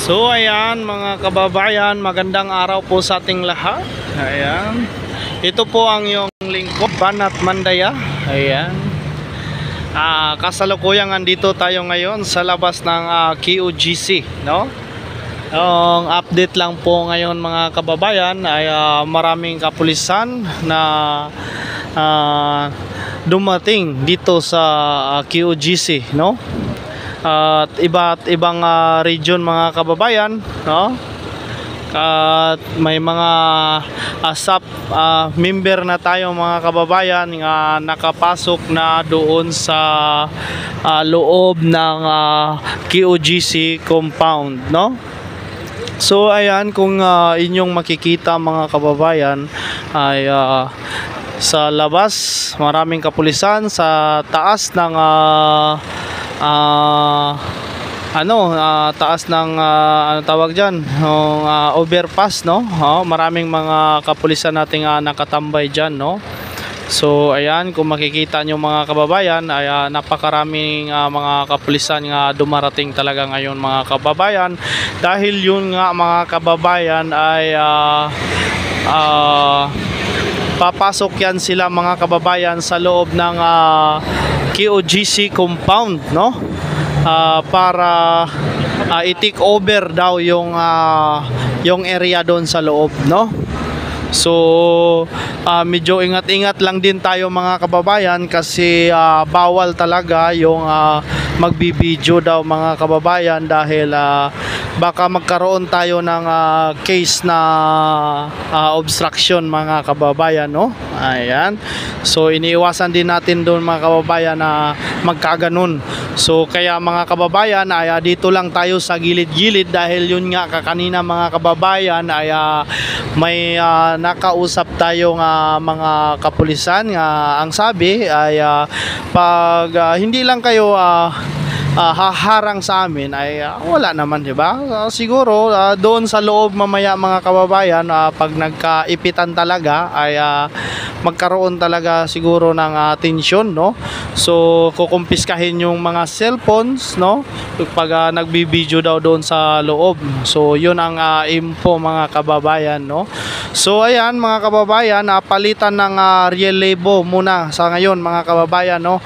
So ayan mga kababayan, magandang araw po sa ating lahat. Ayan. Ito po ang yung lingkod, Banat Mandaya. Ayan. Kasalukuyan andito tayo ngayon sa labas ng QGC, no? Ang update lang po ngayon mga kababayan ay maraming kapulisan na dumating dito sa QGC, no? At iba't ibang region mga kababayan, no? At may mga SAP member na tayo mga kababayan nga nakapasok na doon sa loob ng QGC compound, no? So ayan, kung inyong makikita mga kababayan ay sa labas maraming kapulisan, sa taas ng taas ng ano tawag diyan, overpass, no? Maraming mga kapulisan nating nakatambay diyan, no? So ayan, kung makikita nyo mga kababayan ay napakaraming mga kapulisan nga dumarating talaga ngayon mga kababayan, dahil yun nga mga kababayan ay papasok yan sila mga kababayan sa loob ng QGC compound, no? Para i-take over daw yung area doon sa loob, no? So medyo ingat-ingat lang din tayo mga kababayan, kasi bawal talaga yung magbibideo daw mga kababayan, dahil baka magkaroon tayo ng case na obstruction mga kababayan, no? Ayan. So iniiwasan din natin doon mga kababayan na magkaganon. So kaya mga kababayan ay dito lang tayo sa gilid-gilid, dahil yun nga kanina mga kababayan ay may nakausap tayong mga kapulisan nga ang sabi ay pag hindi lang kayo haharang sa amin ay wala naman, di ba? Siguro doon sa loob mamaya mga kababayan, pag nagkaipitan talaga ay magkaroon talaga siguro ng tensyon, no? So kukumpiskahin yung mga cellphones, no? Pag nagbibideo daw doon sa loob. So yun ang info mga kababayan, no? So ayan mga kababayan, palitan ng relevo muna sa ngayon mga kababayan, no?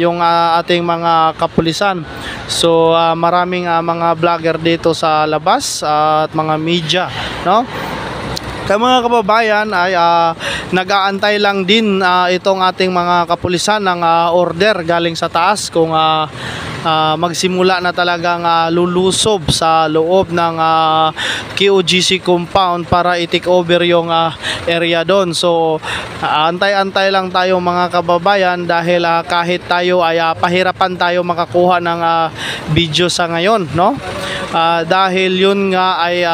Yung ating mga kapulisan. So maraming mga vlogger dito sa labas at mga media, no? Kaya mga kababayan ay nag-aantay lang din itong ating mga kapulisan ng order galing sa taas kung magsimula na talagang lulusob sa loob ng QGC compound para i-take over yung area doon. So antay-antay lang tayo mga kababayan, dahil kahit tayo ay pahirapan tayo makakuha ng video sa ngayon, no? Dahil yun nga ay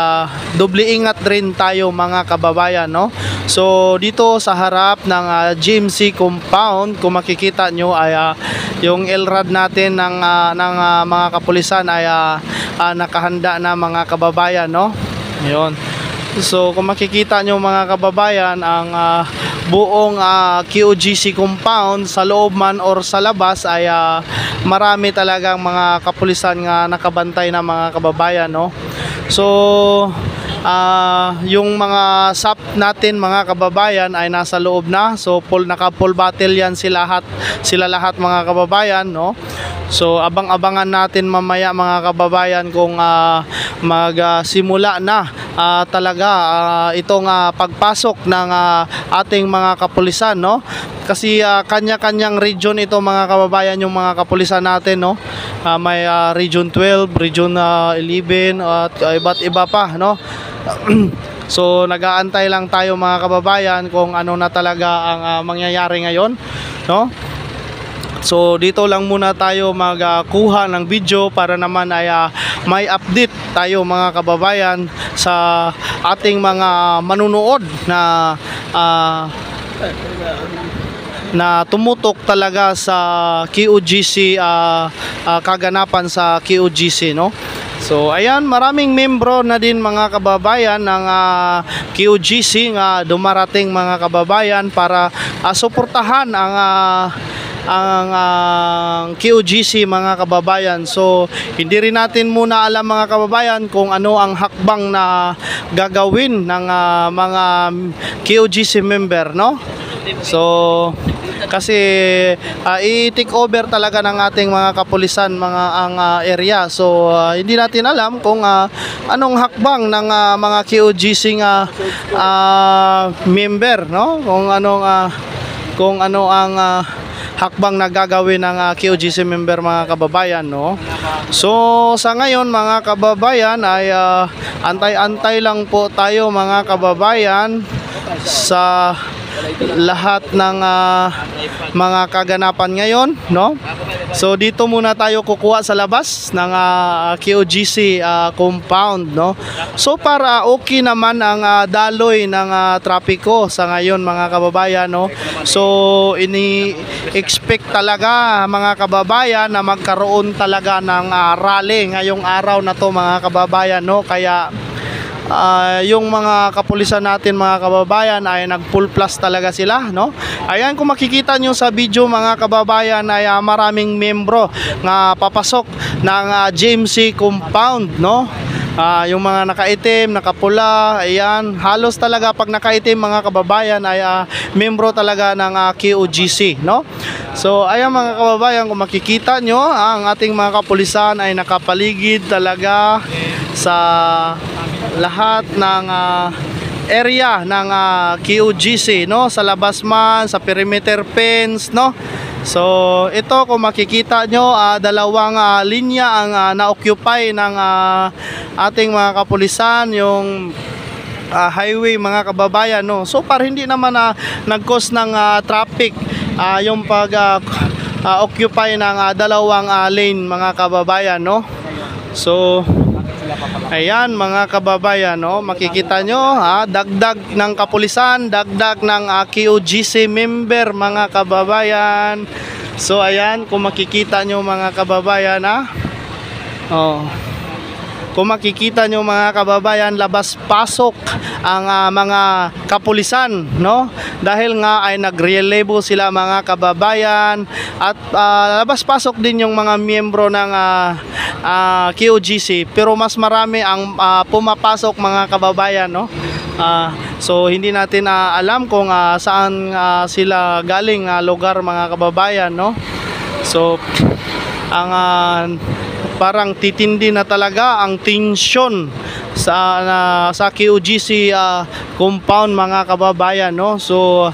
doble ingat rin tayo mga kababayan, no? So dito sa harap ng GMC compound, kung makikita nyo ay yung LRAD natin ng mga kapulisan ay nakahanda na mga kababayan, no? Yun. So kung makikita nyo mga kababayan, ang buong QGC compound sa loob man or sa labas ay marami talagang mga kapulisan nga nakabantay na mga kababayan, no? So yung mga SAP natin mga kababayan ay nasa loob na. So naka full battle yan sila lahat mga kababayan, no? So abang-abangan natin mamaya mga kababayan kung magsimula na talaga itong pagpasok ng ating mga kapulisan, no? Kasi kanya-kanyang region ito mga kababayan, yung mga kapulisan natin, no? May region 12, region 11 at iba't iba pa, no? So nag-aantay lang tayo mga kababayan kung ano na talaga ang mangyayari ngayon, no? So dito lang muna tayo magkuha ng video para naman ay may update tayo mga kababayan sa ating mga manunood na tumutok talaga sa QGC, kaganapan sa QGC, no? So ayan, maraming membro na din mga kababayan ng QGC nga dumarating mga kababayan para suportahan ang QGC mga kababayan. So hindi rin natin muna alam mga kababayan kung ano ang hakbang na gagawin ng mga QGC member, no? So kasi i-take over talaga ng ating mga kapulisan ang area. So hindi natin alam kung anong hakbang ng mga QGC member, no? Kung ano ang hakbang na gagawin ng QGC member mga kababayan, no? So sa ngayon mga kababayan ay antay-antay lang po tayo mga kababayan sa lahat ng mga kaganapan ngayon, no? So dito muna tayo kukuha sa labas ng QGC compound, no? So para okay naman ang daloy ng trapiko sa ngayon mga kababayan, no? So ini-expect talaga mga kababayan na magkaroon talaga ng rally ngayong araw na to mga kababayan, no? Kaya yung mga kapulisan natin mga kababayan ay nag full plus talaga sila, no? Ayan, kung makikita nyo sa video mga kababayan ay maraming membro nga papasok ng GMC compound, no? Yung mga nakaitim, nakapula, ayan, halos talaga pag nakaitim mga kababayan ay membro talaga ng QGC, no? So ayan mga kababayan, kung makikita nyo ang ating mga kapulisan ay nakapaligid talaga sa lahat ng area ng QGC, no? Sa labas man, sa perimeter fence, no? So ito kung makikita nyo, dalawang linya ang na-occupy ng ating mga kapulisan, yung highway mga kababayan, no? So para hindi naman nag-cause ng traffic yung pag occupy ng dalawang lane mga kababayan, no? So ayan mga kababayan, no? Makikita nyo dagdag ng kapulisan, dagdag ng QGC member mga kababayan. So ayan, kung makikita nyo mga kababayan, kung makikita nyo mga kababayan, labas-pasok ang mga kapulisan, no? Dahil nga ay nag-relievo sila mga kababayan, at labas-pasok din yung mga miyembro ng QGC, pero mas marami ang pumapasok mga kababayan, no? So hindi natin alam kung saan sila galing lugar mga kababayan, no? So ang parang titindi na talaga ang tensyon sa QGC compound mga kababayan, no? So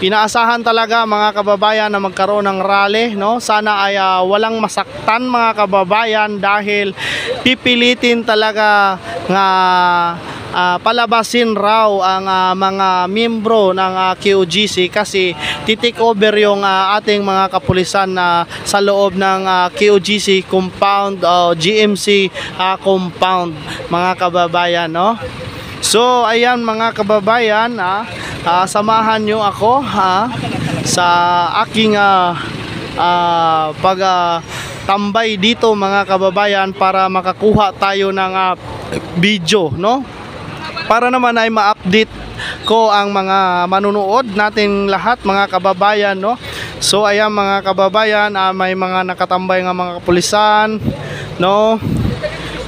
inaasahan talaga mga kababayan na magkaroon ng rally, no? Sana ay walang masaktan mga kababayan, dahil pipilitin talaga nga palabasin raw ang mga miyembro ng QGC, kasi titik over yung ating mga kapulisan sa loob ng QGC compound o GMC compound mga kababayan, no? So ayan mga kababayan, samahan nyo ako sa aking tambay dito mga kababayan, para makakuha tayo ng video, no? Para naman ay ma-update ko ang mga manunood natin lahat mga kababayan, no? So ayan mga kababayan, may mga nakatambay nga mga kapulisan, no?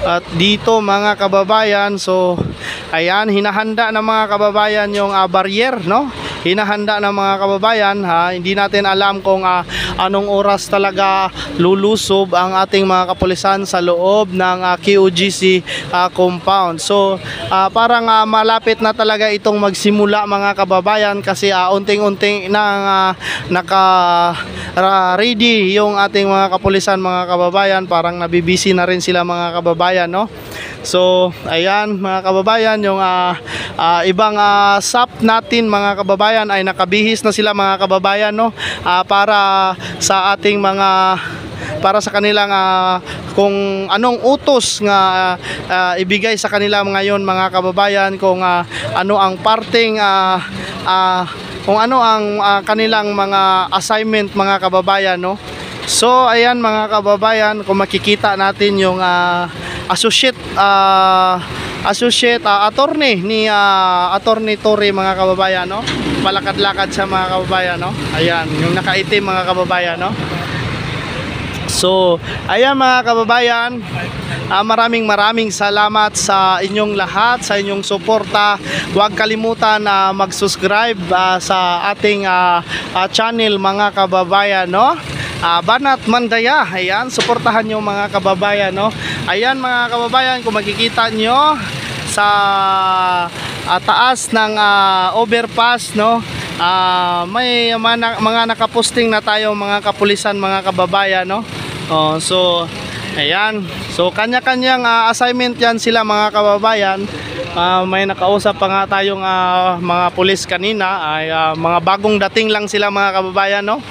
At dito mga kababayan, so ayan, hinahanda ng mga kababayan yung barrier, no? Hinahanda ng mga kababayan, hindi natin alam kung anong oras talaga lulusob ang ating mga kapulisan sa loob ng QGC compound. So parang malapit na talaga itong magsimula mga kababayan, kasi unting-unting na naka-ready yung ating mga kapulisan mga kababayan, parang nabibisi na rin sila mga kababayan, no? So ayan mga kababayan, yung ibang SAP natin mga kababayan ay nakabihis na sila mga kababayan, no? Para sa ating para sa kanilang kung anong utos nga ibigay sa kanila ngayon mga kababayan, kung ano ang parting kung ano ang kanilang mga assignment mga kababayan, no? So ayan mga kababayan, kung makikita natin yung attorney ni Attorney Torre, mga kababayan, no? Palakad-lakad sa mga kababayan, no? Ayan, yung nakaitim, mga kababayan, no? So, ayan mga kababayan, maraming salamat sa inyong lahat, sa inyong suporta. Huwag kalimutan na mag-subscribe sa ating channel, mga kababayan, no? Banat Mandaya, ayan, suportahan nyo, mga kababayan, no? Ayan mga kababayan, kung makikita nyo sa taas ng overpass, no? May mga nakaposting na tayo, mga kapulisan, mga kababayan, no? So ayan, so kanya-kanyang assignment yan sila, mga kababayan. May nakausap pa nga tayong mga pulis kanina, ay mga bagong dating lang sila, mga kababayan, no?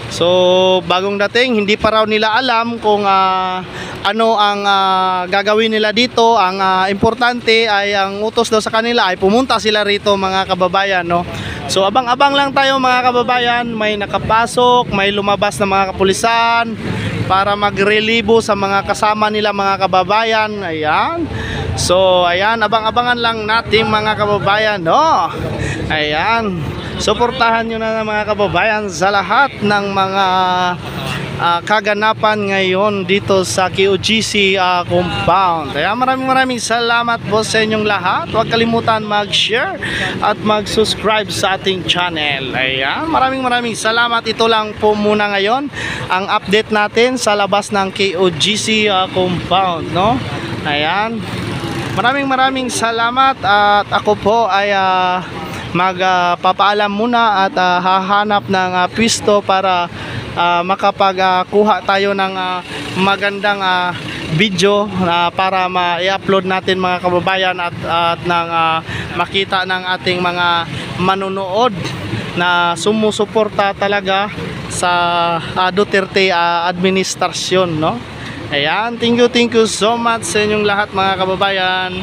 So bagong dating, hindi pa raw nila alam kung ano ang gagawin nila dito. Ang importante ay ang utos daw sa kanila ay pumunta sila rito, mga kababayan, no? So abang-abang lang tayo, mga kababayan. May nakapasok, may lumabas na mga kapulisan para magrelibo sa mga kasama nila, mga kababayan. Ayan. So ayan, abang-abangan lang natin, mga kababayan, no? Ayan. Suportahan nyo na, mga kababayan, sa lahat ng mga kaganapan ngayon dito sa KOGC compound. Kaya maraming salamat po sa inyong lahat. Huwag kalimutan mag-share at mag-subscribe sa ating channel. Ayan, maraming salamat. Ito lang po muna ngayon ang update natin sa labas ng KOGC compound, no? Ayan, maraming salamat, at ako po ay magpapaalam muna at hahanap ng pwesto para makapagkuha tayo ng magandang video para ma-i-upload natin, mga kababayan, at nang makita ng ating mga manonood na sumusuporta talaga sa Duterte administrasyon, no? Ayan, thank you so much sa inyong lahat, mga kababayan.